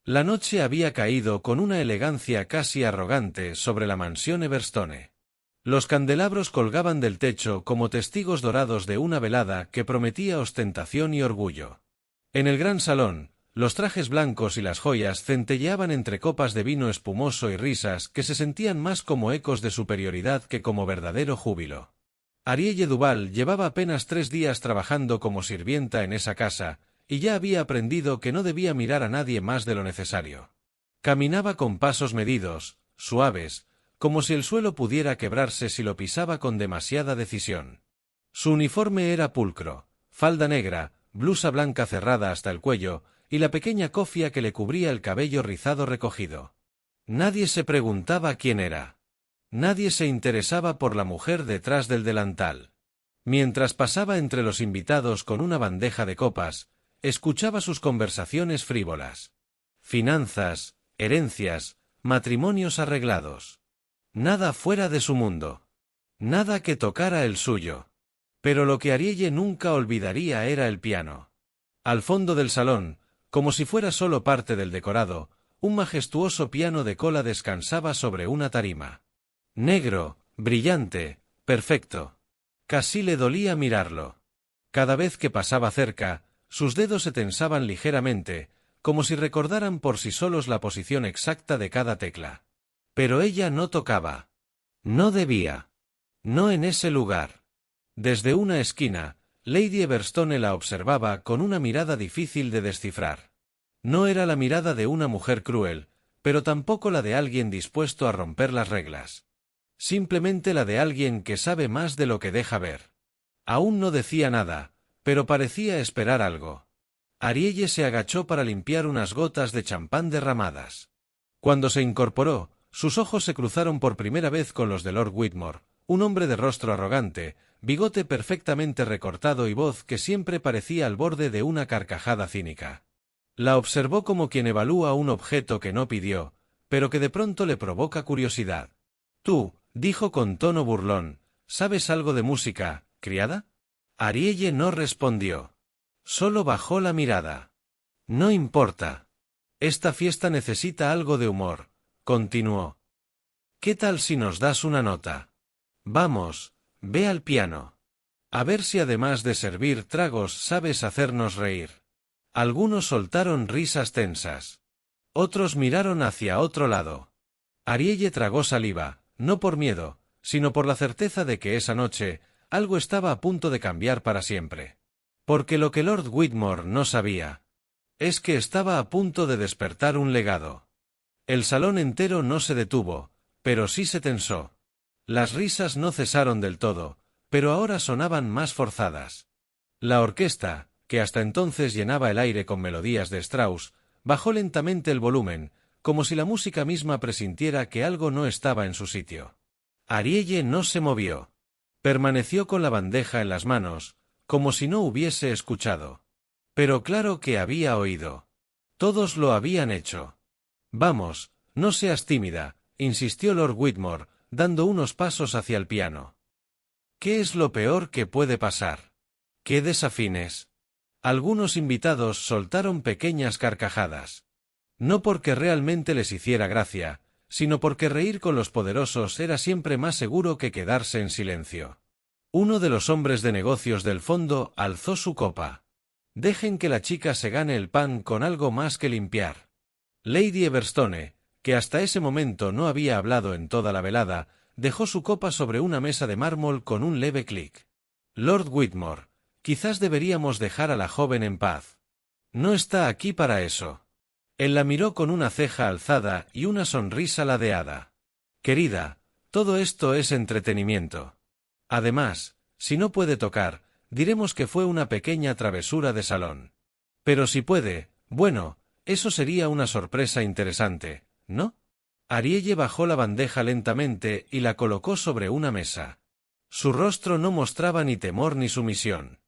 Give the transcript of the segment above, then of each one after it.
La noche había caído con una elegancia casi arrogante sobre la mansión Everstone. Los candelabros colgaban del techo como testigos dorados de una velada que prometía ostentación y orgullo. En el gran salón, los trajes blancos y las joyas centelleaban entre copas de vino espumoso y risas que se sentían más como ecos de superioridad que como verdadero júbilo. Arielle Duval llevaba apenas 3 días trabajando como sirvienta en esa casa, y ya había aprendido que no debía mirar a nadie más de lo necesario. Caminaba con pasos medidos, suaves, como si el suelo pudiera quebrarse si lo pisaba con demasiada decisión. Su uniforme era pulcro, falda negra, blusa blanca cerrada hasta el cuello, y la pequeña cofia que le cubría el cabello rizado recogido. Nadie se preguntaba quién era. Nadie se interesaba por la mujer detrás del delantal. Mientras pasaba entre los invitados con una bandeja de copas, escuchaba sus conversaciones frívolas. Finanzas, herencias, matrimonios arreglados. Nada fuera de su mundo. Nada que tocara el suyo. Pero lo que Arielle nunca olvidaría era el piano. Al fondo del salón, como si fuera solo parte del decorado, un majestuoso piano de cola descansaba sobre una tarima. Negro, brillante, perfecto. Casi le dolía mirarlo. Cada vez que pasaba cerca, sus dedos se tensaban ligeramente, como si recordaran por sí solos la posición exacta de cada tecla. Pero ella no tocaba. No debía. No en ese lugar. Desde una esquina, Lady Everstone la observaba con una mirada difícil de descifrar. No era la mirada de una mujer cruel, pero tampoco la de alguien dispuesto a romper las reglas. Simplemente la de alguien que sabe más de lo que deja ver. Aún no decía nada, pero parecía esperar algo. Arielle se agachó para limpiar unas gotas de champán derramadas. Cuando se incorporó, sus ojos se cruzaron por primera vez con los de Lord Whitmore, un hombre de rostro arrogante, bigote perfectamente recortado y voz que siempre parecía al borde de una carcajada cínica. La observó como quien evalúa un objeto que no pidió, pero que de pronto le provoca curiosidad. «Tú», dijo con tono burlón, «¿sabes algo de música, criada?» Arielle no respondió. Solo bajó la mirada. «No importa. Esta fiesta necesita algo de humor», continuó. «¿Qué tal si nos das una nota? Vamos, ve al piano. A ver si además de servir tragos sabes hacernos reír». Algunos soltaron risas tensas. Otros miraron hacia otro lado. Arielle tragó saliva, no por miedo, sino por la certeza de que esa noche algo estaba a punto de cambiar para siempre. Porque lo que Lord Whitmore no sabía es que estaba a punto de despertar un legado. El salón entero no se detuvo, pero sí se tensó. Las risas no cesaron del todo, pero ahora sonaban más forzadas. La orquesta, que hasta entonces llenaba el aire con melodías de Strauss, bajó lentamente el volumen, como si la música misma presintiera que algo no estaba en su sitio. Arielle no se movió. Permaneció con la bandeja en las manos, como si no hubiese escuchado. Pero claro que había oído. Todos lo habían hecho. «Vamos, no seas tímida», insistió Lord Whitmore, dando unos pasos hacia el piano. «¿Qué es lo peor que puede pasar? ¿Qué desafines?» Algunos invitados soltaron pequeñas carcajadas. No porque realmente les hiciera gracia, sino porque reír con los poderosos era siempre más seguro que quedarse en silencio. Uno de los hombres de negocios del fondo alzó su copa. «Dejen que la chica se gane el pan con algo más que limpiar». Lady Everstone, que hasta ese momento no había hablado en toda la velada, dejó su copa sobre una mesa de mármol con un leve clic. «Lord Whitmore, quizás deberíamos dejar a la joven en paz. No está aquí para eso». Él la miró con una ceja alzada y una sonrisa ladeada. «Querida, todo esto es entretenimiento. Además, si no puede tocar, diremos que fue una pequeña travesura de salón. Pero si puede, bueno, eso sería una sorpresa interesante, ¿no?» Arielle bajó la bandeja lentamente y la colocó sobre una mesa. Su rostro no mostraba ni temor ni sumisión.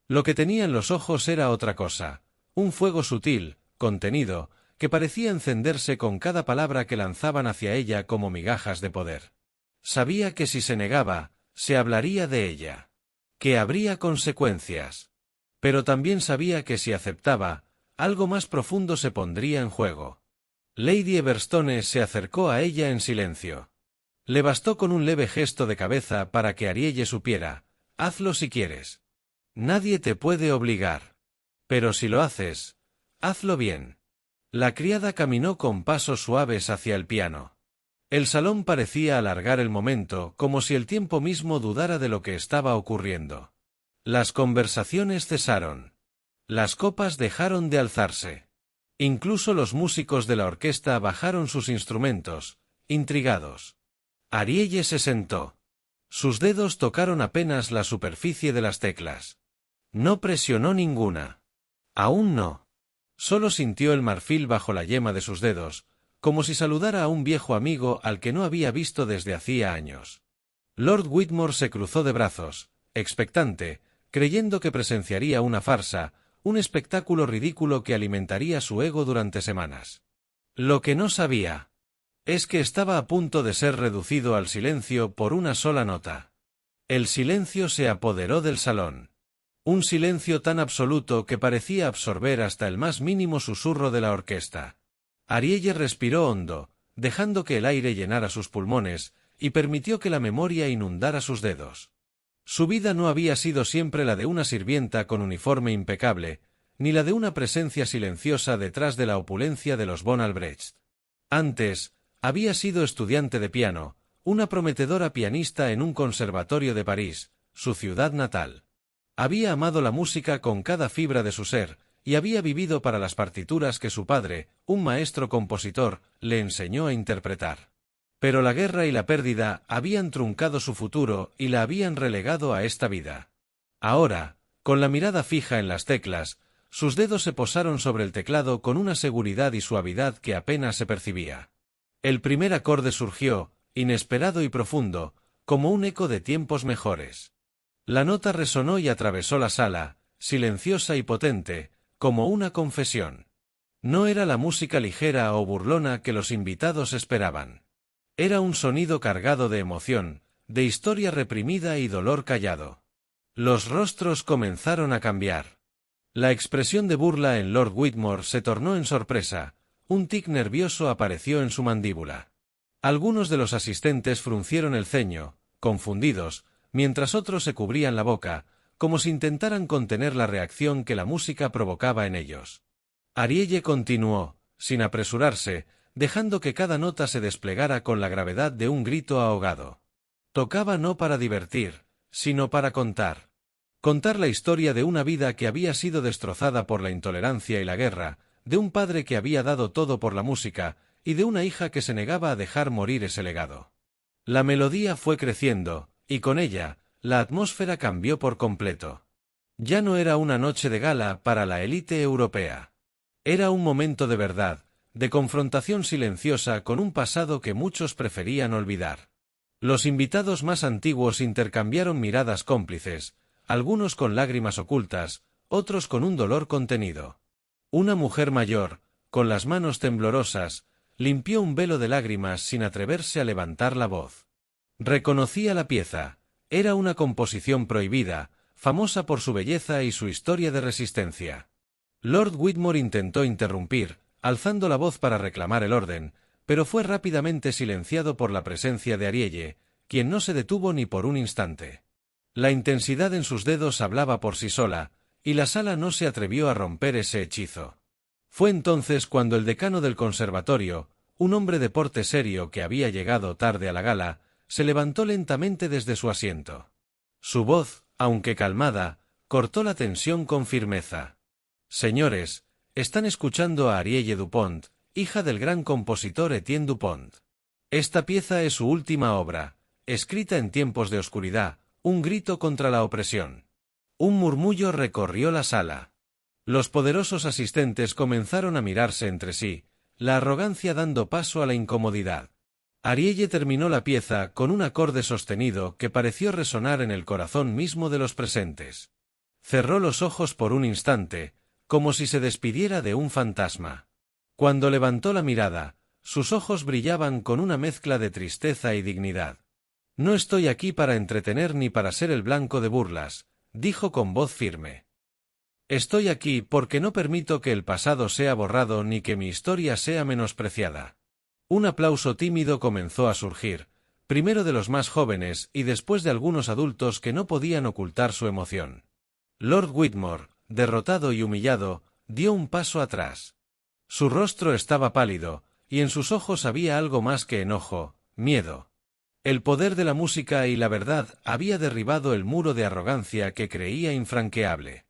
Lo que tenía en los ojos era otra cosa, un fuego sutil, contenido, que parecía encenderse con cada palabra que lanzaban hacia ella como migajas de poder. Sabía que si se negaba, se hablaría de ella. Que habría consecuencias. Pero también sabía que si aceptaba, algo más profundo se pondría en juego. Lady Everstone se acercó a ella en silencio. Le bastó con un leve gesto de cabeza para que Arielle supiera: hazlo si quieres. Nadie te puede obligar. Pero si lo haces, hazlo bien. La criada caminó con pasos suaves hacia el piano. El salón parecía alargar el momento, como si el tiempo mismo dudara de lo que estaba ocurriendo. Las conversaciones cesaron. Las copas dejaron de alzarse. Incluso los músicos de la orquesta bajaron sus instrumentos, intrigados. Arielle se sentó. Sus dedos tocaron apenas la superficie de las teclas. No presionó ninguna. Aún no. Solo sintió el marfil bajo la yema de sus dedos, como si saludara a un viejo amigo al que no había visto desde hacía años. Lord Whitmore se cruzó de brazos, expectante, creyendo que presenciaría una farsa, un espectáculo ridículo que alimentaría su ego durante semanas. Lo que no sabía es que estaba a punto de ser reducido al silencio por una sola nota. El silencio se apoderó del salón. Un silencio tan absoluto que parecía absorber hasta el más mínimo susurro de la orquesta. Arielle respiró hondo, dejando que el aire llenara sus pulmones, y permitió que la memoria inundara sus dedos. Su vida no había sido siempre la de una sirvienta con uniforme impecable, ni la de una presencia silenciosa detrás de la opulencia de los von Albrecht. Antes, había sido estudiante de piano, una prometedora pianista en un conservatorio de París, su ciudad natal. Había amado la música con cada fibra de su ser, y había vivido para las partituras que su padre, un maestro compositor, le enseñó a interpretar. Pero la guerra y la pérdida habían truncado su futuro y la habían relegado a esta vida. Ahora, con la mirada fija en las teclas, sus dedos se posaron sobre el teclado con una seguridad y suavidad que apenas se percibía. El primer acorde surgió, inesperado y profundo, como un eco de tiempos mejores. La nota resonó y atravesó la sala, silenciosa y potente, como una confesión. No era la música ligera o burlona que los invitados esperaban. Era un sonido cargado de emoción, de historia reprimida y dolor callado. Los rostros comenzaron a cambiar. La expresión de burla en Lord Whitmore se tornó en sorpresa, un tic nervioso apareció en su mandíbula. Algunos de los asistentes fruncieron el ceño, confundidos, mientras otros se cubrían la boca, como si intentaran contener la reacción que la música provocaba en ellos. Arielle continuó, sin apresurarse, dejando que cada nota se desplegara con la gravedad de un grito ahogado. Tocaba no para divertir, sino para contar. Contar la historia de una vida que había sido destrozada por la intolerancia y la guerra, de un padre que había dado todo por la música, y de una hija que se negaba a dejar morir ese legado. La melodía fue creciendo, y con ella, la atmósfera cambió por completo. Ya no era una noche de gala para la élite europea. Era un momento de verdad, de confrontación silenciosa con un pasado que muchos preferían olvidar. Los invitados más antiguos intercambiaron miradas cómplices, algunos con lágrimas ocultas, otros con un dolor contenido. Una mujer mayor, con las manos temblorosas, limpió un velo de lágrimas sin atreverse a levantar la voz. Reconocía la pieza, era una composición prohibida, famosa por su belleza y su historia de resistencia. Lord Whitmore intentó interrumpir, alzando la voz para reclamar el orden, pero fue rápidamente silenciado por la presencia de Arielle, quien no se detuvo ni por un instante. La intensidad en sus dedos hablaba por sí sola, y la sala no se atrevió a romper ese hechizo. Fue entonces cuando el decano del conservatorio, un hombre de porte serio que había llegado tarde a la gala, se levantó lentamente desde su asiento. Su voz, aunque calmada, cortó la tensión con firmeza. «Señores, están escuchando a Arielle Dupont, hija del gran compositor Etienne Dupont. Esta pieza es su última obra, escrita en tiempos de oscuridad, un grito contra la opresión». Un murmullo recorrió la sala. Los poderosos asistentes comenzaron a mirarse entre sí, la arrogancia dando paso a la incomodidad. Arielle terminó la pieza con un acorde sostenido que pareció resonar en el corazón mismo de los presentes. Cerró los ojos por un instante, como si se despidiera de un fantasma. Cuando levantó la mirada, sus ojos brillaban con una mezcla de tristeza y dignidad. «No estoy aquí para entretener ni para ser el blanco de burlas», dijo con voz firme. Estoy aquí porque no permito que el pasado sea borrado ni que mi historia sea menospreciada. Un aplauso tímido comenzó a surgir, primero de los más jóvenes y después de algunos adultos que no podían ocultar su emoción. Lord Whitmore, derrotado y humillado, dio un paso atrás. Su rostro estaba pálido, y en sus ojos había algo más que enojo, miedo. El poder de la música y la verdad había derribado el muro de arrogancia que creía infranqueable.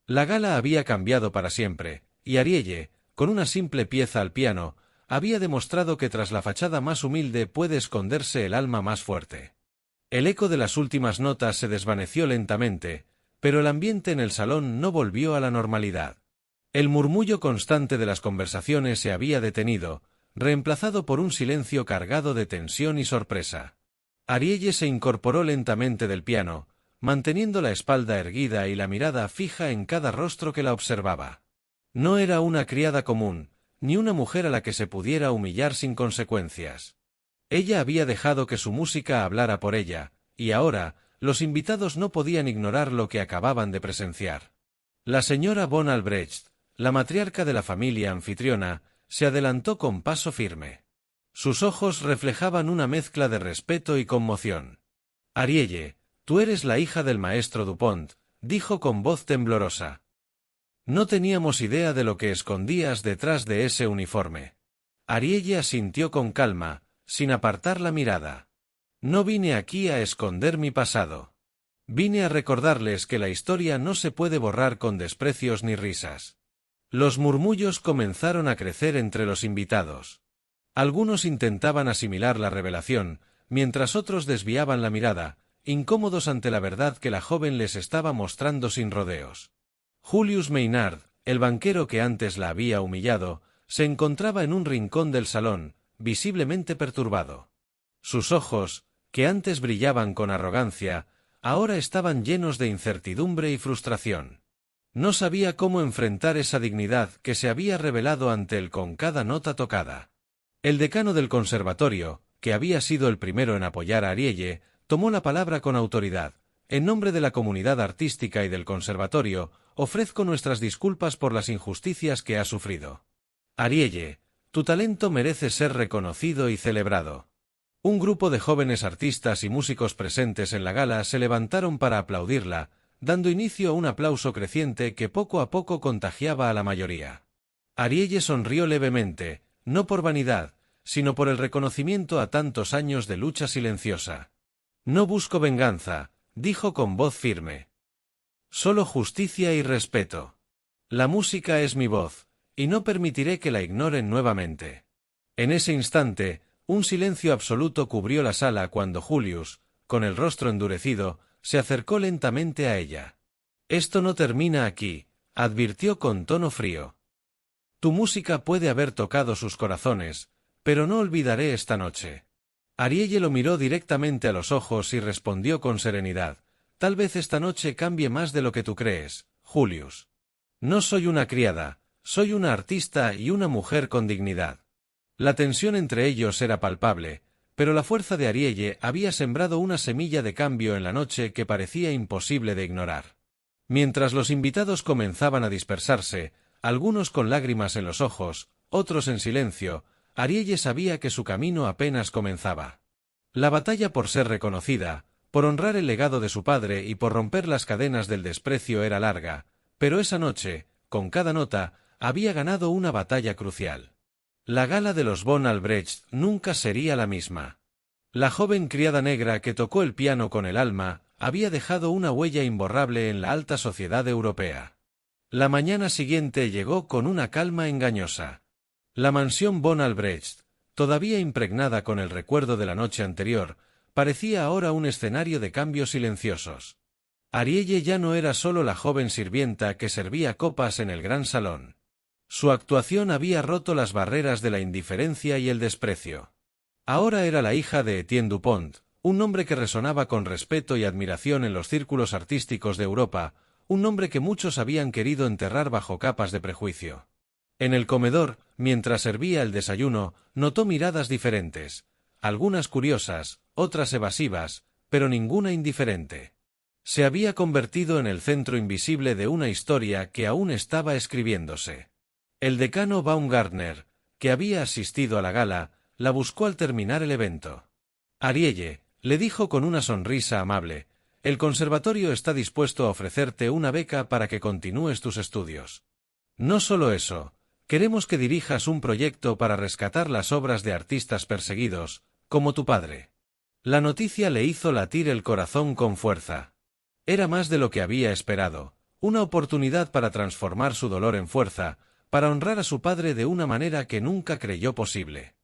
La gala había cambiado para siempre, y Arielle, con una simple pieza al piano, había demostrado que tras la fachada más humilde puede esconderse el alma más fuerte. El eco de las últimas notas se desvaneció lentamente, pero el ambiente en el salón no volvió a la normalidad. El murmullo constante de las conversaciones se había detenido, reemplazado por un silencio cargado de tensión y sorpresa. Arielle se incorporó lentamente del piano, manteniendo la espalda erguida y la mirada fija en cada rostro que la observaba. No era una criada común, ni una mujer a la que se pudiera humillar sin consecuencias. Ella había dejado que su música hablara por ella, y ahora, los invitados no podían ignorar lo que acababan de presenciar. La señora von Albrecht, la matriarca de la familia anfitriona, se adelantó con paso firme. Sus ojos reflejaban una mezcla de respeto y conmoción. Arielle, tú eres la hija del maestro Dupont, dijo con voz temblorosa. No teníamos idea de lo que escondías detrás de ese uniforme. Arielle asintió con calma, sin apartar la mirada. No vine aquí a esconder mi pasado. Vine a recordarles que la historia no se puede borrar con desprecios ni risas. Los murmullos comenzaron a crecer entre los invitados. Algunos intentaban asimilar la revelación, mientras otros desviaban la mirada, incómodos ante la verdad que la joven les estaba mostrando sin rodeos. Julius Maynard, el banquero que antes la había humillado, se encontraba en un rincón del salón, visiblemente perturbado. Sus ojos, que antes brillaban con arrogancia, ahora estaban llenos de incertidumbre y frustración. No sabía cómo enfrentar esa dignidad que se había revelado ante él con cada nota tocada. El decano del conservatorio, que había sido el primero en apoyar a Arielle, tomó la palabra con autoridad. En nombre de la comunidad artística y del conservatorio, ofrezco nuestras disculpas por las injusticias que ha sufrido. Arielle, tu talento merece ser reconocido y celebrado. Un grupo de jóvenes artistas y músicos presentes en la gala se levantaron para aplaudirla, dando inicio a un aplauso creciente que poco a poco contagiaba a la mayoría. Arielle sonrió levemente, no por vanidad, sino por el reconocimiento a tantos años de lucha silenciosa. No busco venganza, dijo con voz firme. Solo justicia y respeto. La música es mi voz, y no permitiré que la ignoren nuevamente. En ese instante, un silencio absoluto cubrió la sala cuando Julius, con el rostro endurecido, se acercó lentamente a ella. Esto no termina aquí, advirtió con tono frío. Tu música puede haber tocado sus corazones, pero no olvidaré esta noche. Arielle lo miró directamente a los ojos y respondió con serenidad. Tal vez esta noche cambie más de lo que tú crees, Julius. No soy una criada, soy una artista y una mujer con dignidad. La tensión entre ellos era palpable, pero la fuerza de Arielle había sembrado una semilla de cambio en la noche que parecía imposible de ignorar. Mientras los invitados comenzaban a dispersarse, algunos con lágrimas en los ojos, otros en silencio, Arielle sabía que su camino apenas comenzaba. La batalla por ser reconocida, por honrar el legado de su padre y por romper las cadenas del desprecio era larga, pero esa noche, con cada nota, había ganado una batalla crucial. La gala de los von Albrecht nunca sería la misma. La joven criada negra que tocó el piano con el alma había dejado una huella imborrable en la alta sociedad europea. La mañana siguiente llegó con una calma engañosa. La mansión von Albrecht, todavía impregnada con el recuerdo de la noche anterior, parecía ahora un escenario de cambios silenciosos. Arielle ya no era solo la joven sirvienta que servía copas en el gran salón. Su actuación había roto las barreras de la indiferencia y el desprecio. Ahora era la hija de Etienne Dupont, un nombre que resonaba con respeto y admiración en los círculos artísticos de Europa, un nombre que muchos habían querido enterrar bajo capas de prejuicio. En el comedor, mientras servía el desayuno, notó miradas diferentes, algunas curiosas, otras evasivas, pero ninguna indiferente. Se había convertido en el centro invisible de una historia que aún estaba escribiéndose. El decano Baumgartner, que había asistido a la gala, la buscó al terminar el evento. Arielle, le dijo con una sonrisa amable, el conservatorio está dispuesto a ofrecerte una beca para que continúes tus estudios. No solo eso, queremos que dirijas un proyecto para rescatar las obras de artistas perseguidos, como tu padre. La noticia le hizo latir el corazón con fuerza. Era más de lo que había esperado, una oportunidad para transformar su dolor en fuerza, para honrar a su padre de una manera que nunca creyó posible.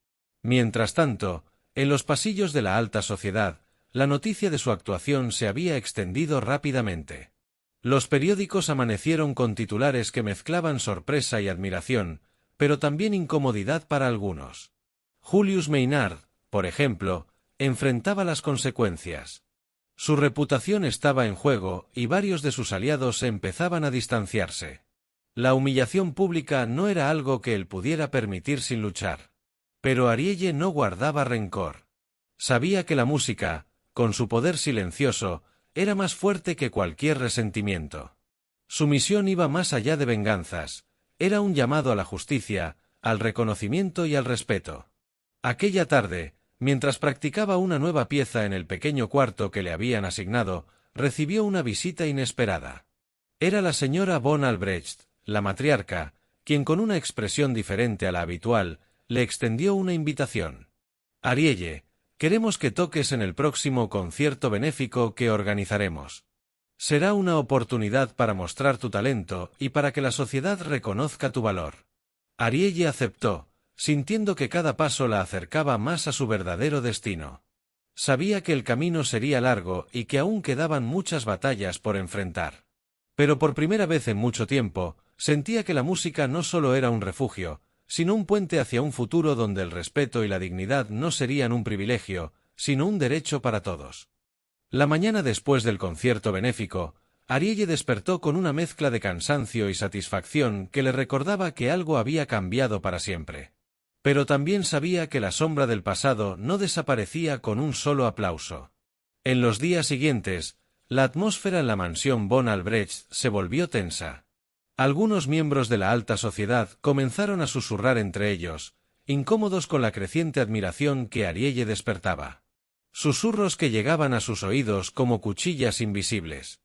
Mientras tanto, en los pasillos de la alta sociedad, la noticia de su actuación se había extendido rápidamente. Los periódicos amanecieron con titulares que mezclaban sorpresa y admiración, pero también incomodidad para algunos. Julius Maynard, por ejemplo, enfrentaba las consecuencias. Su reputación estaba en juego y varios de sus aliados empezaban a distanciarse. La humillación pública no era algo que él pudiera permitir sin luchar. Pero Arielle no guardaba rencor. Sabía que la música, con su poder silencioso, era más fuerte que cualquier resentimiento. Su misión iba más allá de venganzas, era un llamado a la justicia, al reconocimiento y al respeto. Aquella tarde, mientras practicaba una nueva pieza en el pequeño cuarto que le habían asignado, recibió una visita inesperada. Era la señora von Albrecht, la matriarca, quien con una expresión diferente a la habitual, le extendió una invitación. Arielle, queremos que toques en el próximo concierto benéfico que organizaremos. Será una oportunidad para mostrar tu talento y para que la sociedad reconozca tu valor. Arielle aceptó, sintiendo que cada paso la acercaba más a su verdadero destino. Sabía que el camino sería largo y que aún quedaban muchas batallas por enfrentar. Pero por primera vez en mucho tiempo, sentía que la música no solo era un refugio, sino un puente hacia un futuro donde el respeto y la dignidad no serían un privilegio, sino un derecho para todos. La mañana después del concierto benéfico, Arielle despertó con una mezcla de cansancio y satisfacción que le recordaba que algo había cambiado para siempre. Pero también sabía que la sombra del pasado no desaparecía con un solo aplauso. En los días siguientes, la atmósfera en la mansión von Albrecht se volvió tensa. Algunos miembros de la alta sociedad comenzaron a susurrar entre ellos, incómodos con la creciente admiración que Arielle despertaba. Susurros que llegaban a sus oídos como cuchillas invisibles.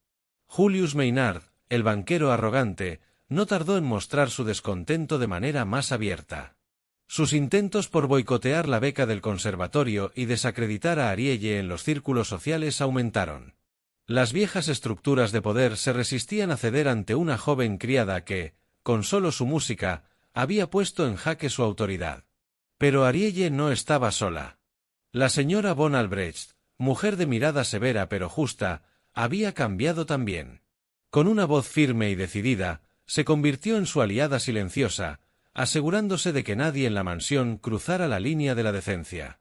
Julius Maynard, el banquero arrogante, no tardó en mostrar su descontento de manera más abierta. Sus intentos por boicotear la beca del conservatorio y desacreditar a Arielle en los círculos sociales aumentaron. Las viejas estructuras de poder se resistían a ceder ante una joven criada que, con solo su música, había puesto en jaque su autoridad. Pero Arielle no estaba sola. La señora von Albrecht, mujer de mirada severa pero justa, había cambiado también. Con una voz firme y decidida, se convirtió en su aliada silenciosa, asegurándose de que nadie en la mansión cruzara la línea de la decencia.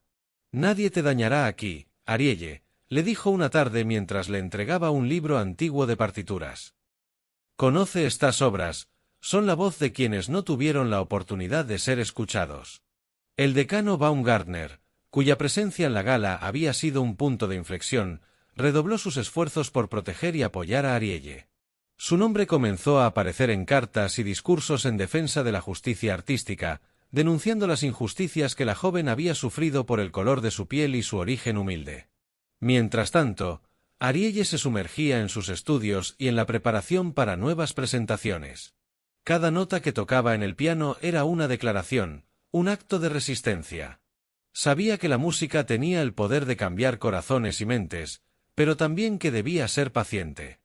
«Nadie te dañará aquí, Arielle», le dijo una tarde mientras le entregaba un libro antiguo de partituras. «Conoce estas obras, son la voz de quienes no tuvieron la oportunidad de ser escuchados». El decano Baumgartner, cuya presencia en la gala había sido un punto de inflexión, redobló sus esfuerzos por proteger y apoyar a Arielle. Su nombre comenzó a aparecer en cartas y discursos en defensa de la justicia artística, denunciando las injusticias que la joven había sufrido por el color de su piel y su origen humilde. Mientras tanto, Arielle se sumergía en sus estudios y en la preparación para nuevas presentaciones. Cada nota que tocaba en el piano era una declaración, un acto de resistencia. Sabía que la música tenía el poder de cambiar corazones y mentes, pero también que debía ser paciente.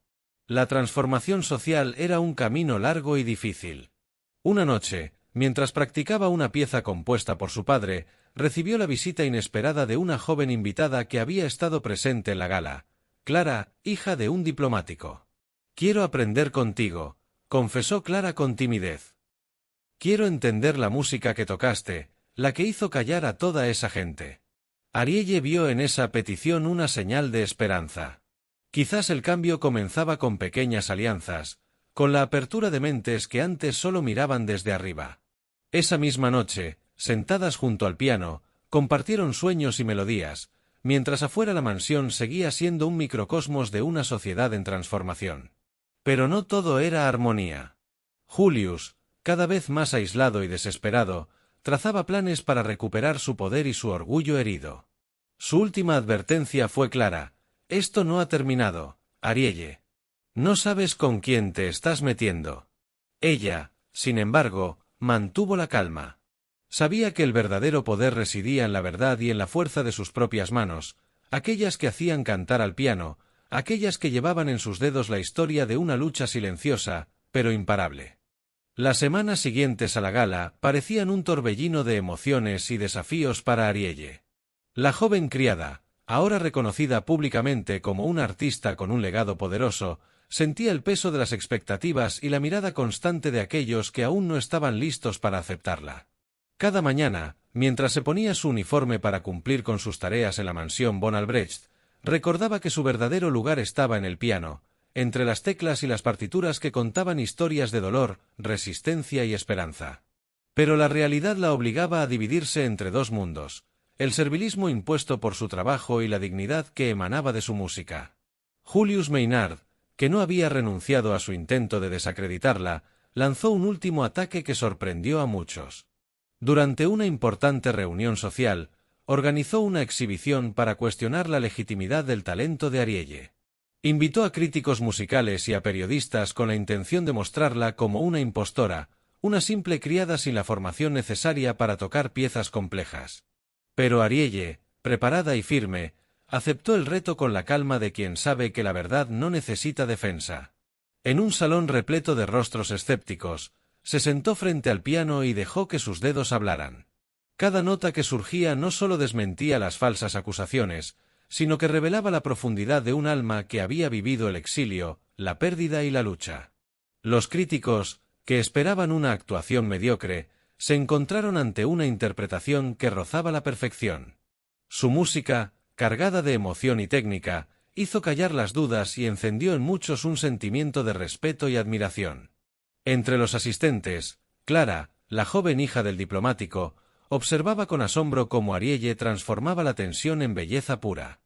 La transformación social era un camino largo y difícil. Una noche, mientras practicaba una pieza compuesta por su padre, recibió la visita inesperada de una joven invitada que había estado presente en la gala, Clara, hija de un diplomático. «Quiero aprender contigo», confesó Clara con timidez. «Quiero entender la música que tocaste, la que hizo callar a toda esa gente». Arielle vio en esa petición una señal de esperanza. Quizás el cambio comenzaba con pequeñas alianzas, con la apertura de mentes que antes solo miraban desde arriba. Esa misma noche, sentadas junto al piano, compartieron sueños y melodías, mientras afuera la mansión seguía siendo un microcosmos de una sociedad en transformación. Pero no todo era armonía. Julius, cada vez más aislado y desesperado, trazaba planes para recuperar su poder y su orgullo herido. Su última advertencia fue clara: esto no ha terminado, Arielle. No sabes con quién te estás metiendo. Ella, sin embargo, mantuvo la calma. Sabía que el verdadero poder residía en la verdad y en la fuerza de sus propias manos, aquellas que hacían cantar al piano, aquellas que llevaban en sus dedos la historia de una lucha silenciosa, pero imparable. Las semanas siguientes a la gala parecían un torbellino de emociones y desafíos para Arielle. La joven criada, ahora reconocida públicamente como una artista con un legado poderoso, sentía el peso de las expectativas y la mirada constante de aquellos que aún no estaban listos para aceptarla. Cada mañana, mientras se ponía su uniforme para cumplir con sus tareas en la mansión von Albrecht, recordaba que su verdadero lugar estaba en el piano, entre las teclas y las partituras que contaban historias de dolor, resistencia y esperanza. Pero la realidad la obligaba a dividirse entre dos mundos: el servilismo impuesto por su trabajo y la dignidad que emanaba de su música. Julius Maynard, que no había renunciado a su intento de desacreditarla, lanzó un último ataque que sorprendió a muchos. Durante una importante reunión social, organizó una exhibición para cuestionar la legitimidad del talento de Arielle. Invitó a críticos musicales y a periodistas con la intención de mostrarla como una impostora, una simple criada sin la formación necesaria para tocar piezas complejas. Pero Arielle, preparada y firme, aceptó el reto con la calma de quien sabe que la verdad no necesita defensa. En un salón repleto de rostros escépticos, se sentó frente al piano y dejó que sus dedos hablaran. Cada nota que surgía no solo desmentía las falsas acusaciones, sino que revelaba la profundidad de un alma que había vivido el exilio, la pérdida y la lucha. Los críticos, que esperaban una actuación mediocre, se encontraron ante una interpretación que rozaba la perfección. Su música, cargada de emoción y técnica, hizo callar las dudas y encendió en muchos un sentimiento de respeto y admiración. Entre los asistentes, Clara, la joven hija del diplomático, observaba con asombro cómo Arielle transformaba la tensión en belleza pura.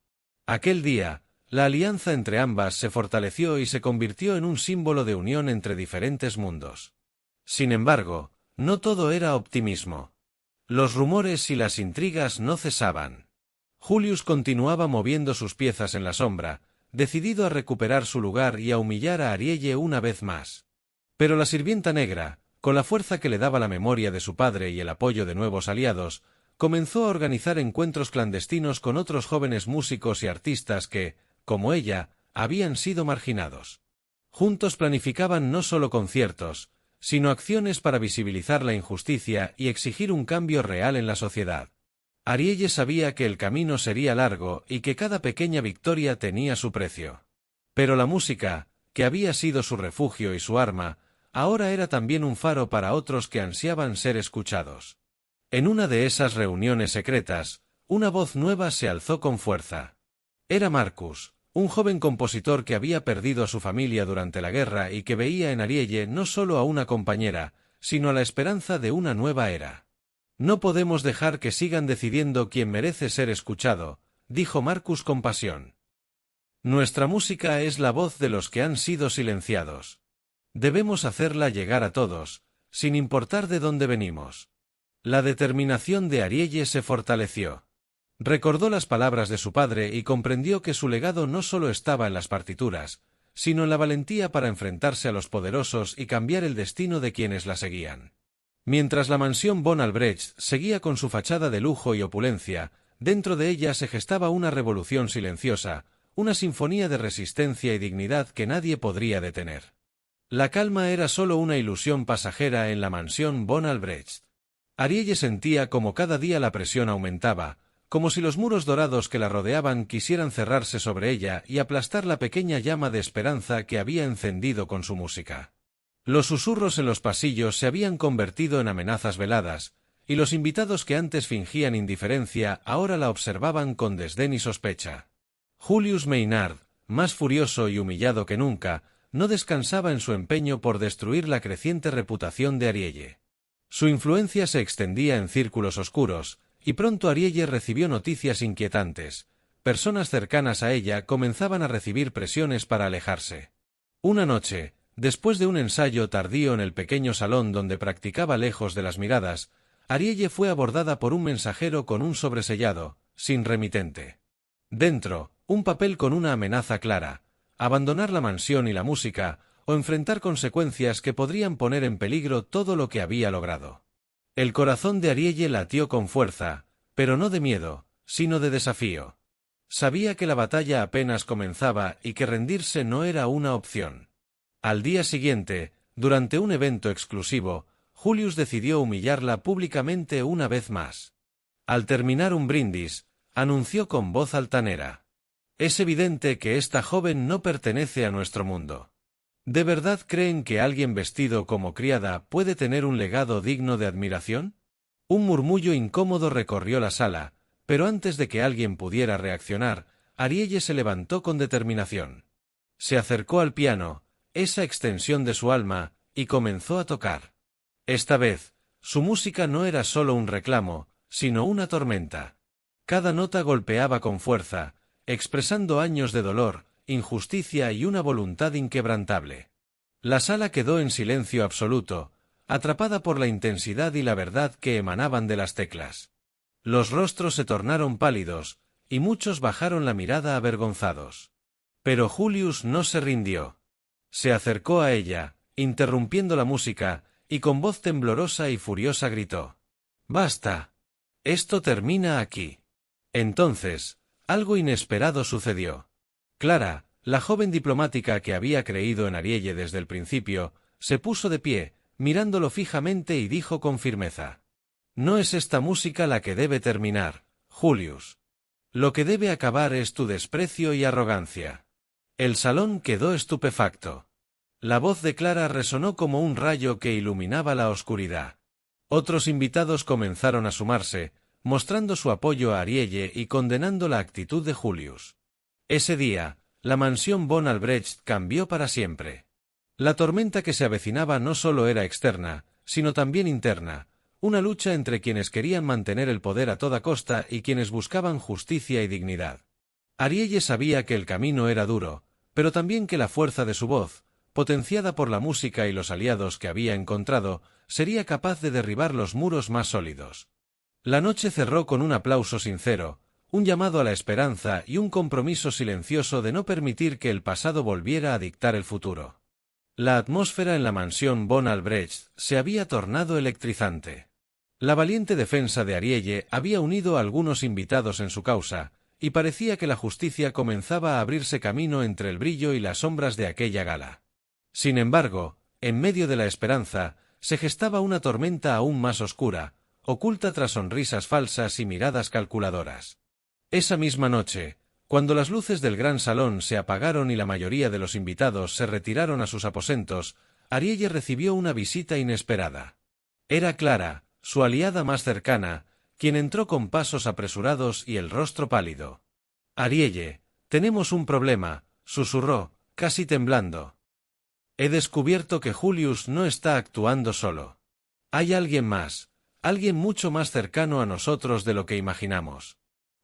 Aquel día, la alianza entre ambas se fortaleció y se convirtió en un símbolo de unión entre diferentes mundos. Sin embargo, no todo era optimismo. Los rumores y las intrigas no cesaban. Julius continuaba moviendo sus piezas en la sombra, decidido a recuperar su lugar y a humillar a Arielle una vez más. Pero la sirvienta negra, con la fuerza que le daba la memoria de su padre y el apoyo de nuevos aliados, comenzó a organizar encuentros clandestinos con otros jóvenes músicos y artistas que, como ella, habían sido marginados. Juntos planificaban no solo conciertos, sino acciones para visibilizar la injusticia y exigir un cambio real en la sociedad. Arielle sabía que el camino sería largo y que cada pequeña victoria tenía su precio. Pero la música, que había sido su refugio y su arma, ahora era también un faro para otros que ansiaban ser escuchados. En una de esas reuniones secretas, una voz nueva se alzó con fuerza. Era Marcus, un joven compositor que había perdido a su familia durante la guerra y que veía en Arielle no solo a una compañera, sino a la esperanza de una nueva era. «No podemos dejar que sigan decidiendo quién merece ser escuchado», dijo Marcus con pasión. «Nuestra música es la voz de los que han sido silenciados. Debemos hacerla llegar a todos, sin importar de dónde venimos». La determinación de Arielle se fortaleció. Recordó las palabras de su padre y comprendió que su legado no solo estaba en las partituras, sino en la valentía para enfrentarse a los poderosos y cambiar el destino de quienes la seguían. Mientras la mansión von Albrecht seguía con su fachada de lujo y opulencia, dentro de ella se gestaba una revolución silenciosa, una sinfonía de resistencia y dignidad que nadie podría detener. La calma era solo una ilusión pasajera en la mansión von Albrecht. Arielle sentía como cada día la presión aumentaba, como si los muros dorados que la rodeaban quisieran cerrarse sobre ella y aplastar la pequeña llama de esperanza que había encendido con su música. Los susurros en los pasillos se habían convertido en amenazas veladas, y los invitados que antes fingían indiferencia ahora la observaban con desdén y sospecha. Julius Maynard, más furioso y humillado que nunca, no descansaba en su empeño por destruir la creciente reputación de Arielle. Su influencia se extendía en círculos oscuros, y pronto Arielle recibió noticias inquietantes. personas cercanas a ella comenzaban a recibir presiones para alejarse. Una noche, después de un ensayo tardío en el pequeño salón donde practicaba lejos de las miradas, Arielle fue abordada por un mensajero con un sobresellado, sin remitente. Dentro, un papel con una amenaza clara: abandonar la mansión y la música, o enfrentar consecuencias que podrían poner en peligro todo lo que había logrado. El corazón de Arielle latió con fuerza, pero no de miedo, sino de desafío. Sabía que la batalla apenas comenzaba y que rendirse no era una opción. Al día siguiente, durante un evento exclusivo, Julius decidió humillarla públicamente una vez más. Al terminar un brindis, anunció con voz altanera: «Es evidente que esta joven no pertenece a nuestro mundo. ¿De verdad creen que alguien vestido como criada puede tener un legado digno de admiración?». Un murmullo incómodo recorrió la sala, pero antes de que alguien pudiera reaccionar, Arielle se levantó con determinación. Se acercó al piano, esa extensión de su alma, y comenzó a tocar. Esta vez, su música no era solo un reclamo, sino una tormenta. Cada nota golpeaba con fuerza, expresando años de dolor, injusticia y una voluntad inquebrantable. La sala quedó en silencio absoluto, atrapada por la intensidad y la verdad que emanaban de las teclas. Los rostros se tornaron pálidos, y muchos bajaron la mirada avergonzados. Pero Julius no se rindió. Se acercó a ella, interrumpiendo la música, y con voz temblorosa y furiosa gritó: «¡Basta! Esto termina aquí». Entonces, algo inesperado sucedió. Clara, la joven diplomática que había creído en Arielle desde el principio, se puso de pie, mirándolo fijamente y dijo con firmeza: «No es esta música la que debe terminar, Julius. Lo que debe acabar es tu desprecio y arrogancia». El salón quedó estupefacto. La voz de Clara resonó como un rayo que iluminaba la oscuridad. Otros invitados comenzaron a sumarse, mostrando su apoyo a Arielle y condenando la actitud de Julius. Ese día, la mansión von Albrecht cambió para siempre. La tormenta que se avecinaba no solo era externa, sino también interna, una lucha entre quienes querían mantener el poder a toda costa y quienes buscaban justicia y dignidad. Arielle sabía que el camino era duro, pero también que la fuerza de su voz, potenciada por la música y los aliados que había encontrado, sería capaz de derribar los muros más sólidos. La noche cerró con un aplauso sincero, un llamado a la esperanza y un compromiso silencioso de no permitir que el pasado volviera a dictar el futuro. La atmósfera en la mansión von Albrecht se había tornado electrizante. La valiente defensa de Arielle había unido a algunos invitados en su causa, y parecía que la justicia comenzaba a abrirse camino entre el brillo y las sombras de aquella gala. Sin embargo, en medio de la esperanza, se gestaba una tormenta aún más oscura, oculta tras sonrisas falsas y miradas calculadoras. Esa misma noche, cuando las luces del gran salón se apagaron y la mayoría de los invitados se retiraron a sus aposentos, Arielle recibió una visita inesperada. Era Clara, su aliada más cercana, quien entró con pasos apresurados y el rostro pálido. «Arielle, tenemos un problema», susurró, casi temblando. «He descubierto que Julius no está actuando solo. Hay alguien más, alguien mucho más cercano a nosotros de lo que imaginamos».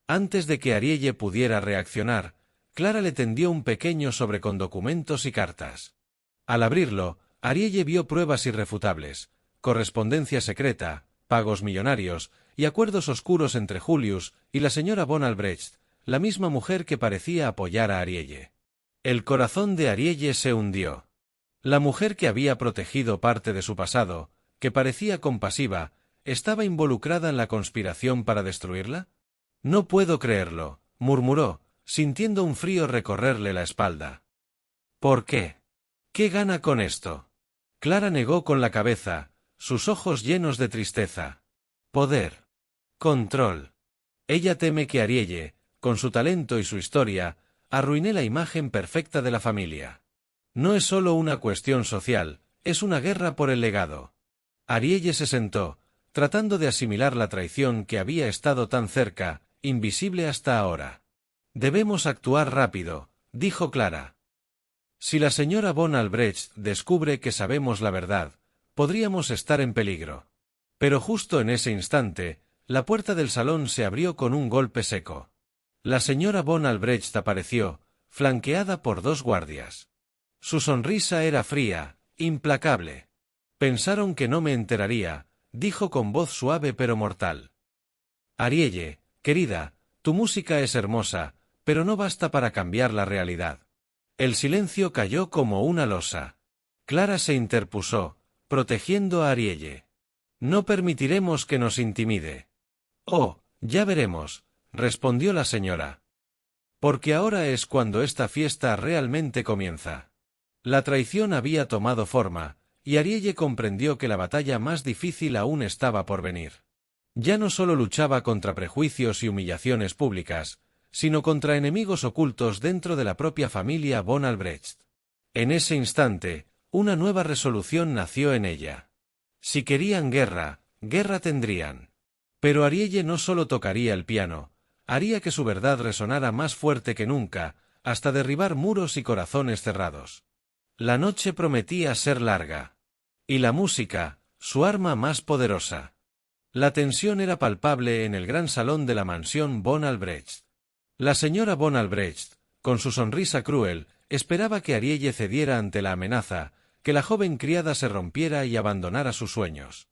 Antes de que Arielle pudiera reaccionar, Clara le tendió un pequeño sobre con documentos y cartas. Al abrirlo, Arielle vio pruebas irrefutables, correspondencia secreta, pagos millonarios y acuerdos oscuros entre Julius y la señora von Albrecht, la misma mujer que parecía apoyar a Arielle. El corazón de Arielle se hundió. La mujer que había protegido parte de su pasado, que parecía compasiva, ¿estaba involucrada en la conspiración para destruirla? «No puedo creerlo», murmuró, sintiendo un frío recorrerle la espalda. «¿Por qué? ¿Qué gana con esto?». Clara negó con la cabeza, sus ojos llenos de tristeza. «Poder. Control. Ella teme que Arielle, con su talento y su historia, arruine la imagen perfecta de la familia. No es solo una cuestión social, es una guerra por el legado». Arielle se sentó, tratando de asimilar la traición que había estado tan cerca, invisible hasta ahora. «Debemos actuar rápido», dijo Clara. «Si la señora von Albrecht descubre que sabemos la verdad, podríamos estar en peligro». Pero justo en ese instante, la puerta del salón se abrió con un golpe seco. La señora von Albrecht apareció, flanqueada por 2 guardias. Su sonrisa era fría, implacable. Pensaron que no me enteraría, dijo con voz suave pero mortal. Arielle, querida, tu música es hermosa, pero no basta para cambiar la realidad. El silencio cayó como una losa. Clara se interpuso, protegiendo a Arielle. No permitiremos que nos intimide. Oh, ya veremos, respondió la señora. Porque ahora es cuando esta fiesta realmente comienza. La traición había tomado forma, y Arielle comprendió que la batalla más difícil aún estaba por venir. Ya no solo luchaba contra prejuicios y humillaciones públicas, sino contra enemigos ocultos dentro de la propia familia von Albrecht. En ese instante, una nueva resolución nació en ella. Si querían guerra, guerra tendrían. Pero Arielle no solo tocaría el piano, haría que su verdad resonara más fuerte que nunca, hasta derribar muros y corazones cerrados. La noche prometía ser larga. Y la música, su arma más poderosa. La tensión era palpable en el gran salón de la mansión von Albrecht. La señora von Albrecht, con su sonrisa cruel, esperaba que Arielle cediera ante la amenaza, que la joven criada se rompiera y abandonara sus sueños.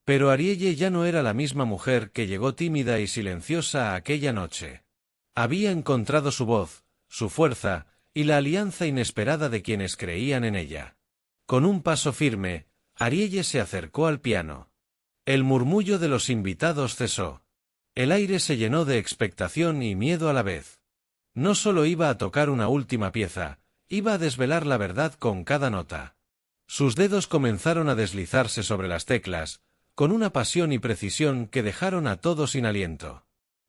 Pero Arielle ya no era la misma mujer que llegó tímida y silenciosa aquella noche. Había encontrado su voz, su fuerza, y la alianza inesperada de quienes creían en ella. Con un paso firme, Arielle se acercó al piano. El murmullo de los invitados cesó. El aire se llenó de expectación y miedo a la vez. No solo iba a tocar una última pieza, iba a desvelar la verdad con cada nota. Sus dedos comenzaron a deslizarse sobre las teclas, con una pasión y precisión que dejaron a todos sin aliento.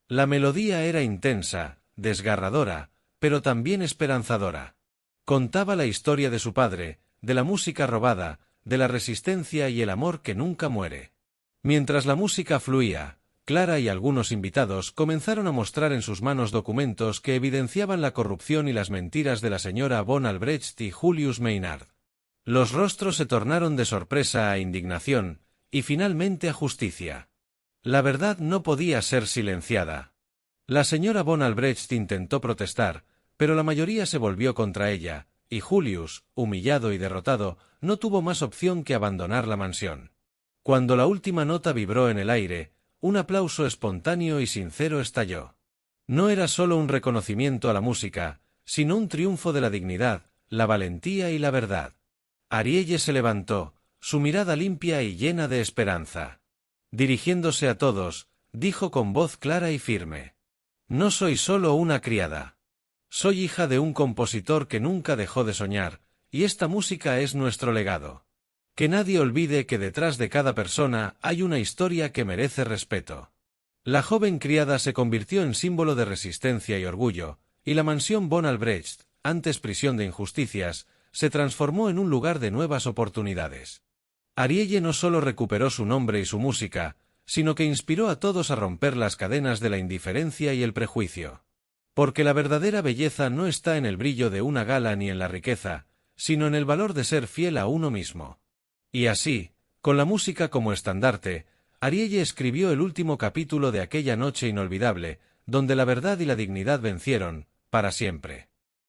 La melodía era intensa, desgarradora, pero también esperanzadora. Contaba la historia de su padre, de la música robada, de la resistencia y el amor que nunca muere. Mientras la música fluía, Clara y algunos invitados comenzaron a mostrar en sus manos documentos que evidenciaban la corrupción y las mentiras de la señora von Albrecht y Julius Maynard. Los rostros se tornaron de sorpresa a indignación, y finalmente a justicia. La verdad no podía ser silenciada. La señora von Albrecht intentó protestar, pero la mayoría se volvió contra ella, y Julius, humillado y derrotado, no tuvo más opción que abandonar la mansión. Cuando la última nota vibró en el aire, un aplauso espontáneo y sincero estalló. No era solo un reconocimiento a la música, sino un triunfo de la dignidad, la valentía y la verdad. Arielle se levantó, su mirada limpia y llena de esperanza. Dirigiéndose a todos, dijo con voz clara y firme: «No soy solo una criada. Soy hija de un compositor que nunca dejó de soñar, y esta música es nuestro legado. Que nadie olvide que detrás de cada persona hay una historia que merece respeto». La joven criada se convirtió en símbolo de resistencia y orgullo, y la mansión von Albrecht, antes prisión de injusticias, se transformó en un lugar de nuevas oportunidades. Arielle no solo recuperó su nombre y su música, sino que inspiró a todos a romper las cadenas de la indiferencia y el prejuicio. Porque la verdadera belleza no está en el brillo de una gala ni en la riqueza, sino en el valor de ser fiel a uno mismo. Y así, con la música como estandarte, Arielle escribió el último capítulo de aquella noche inolvidable, donde la verdad y la dignidad vencieron, para siempre.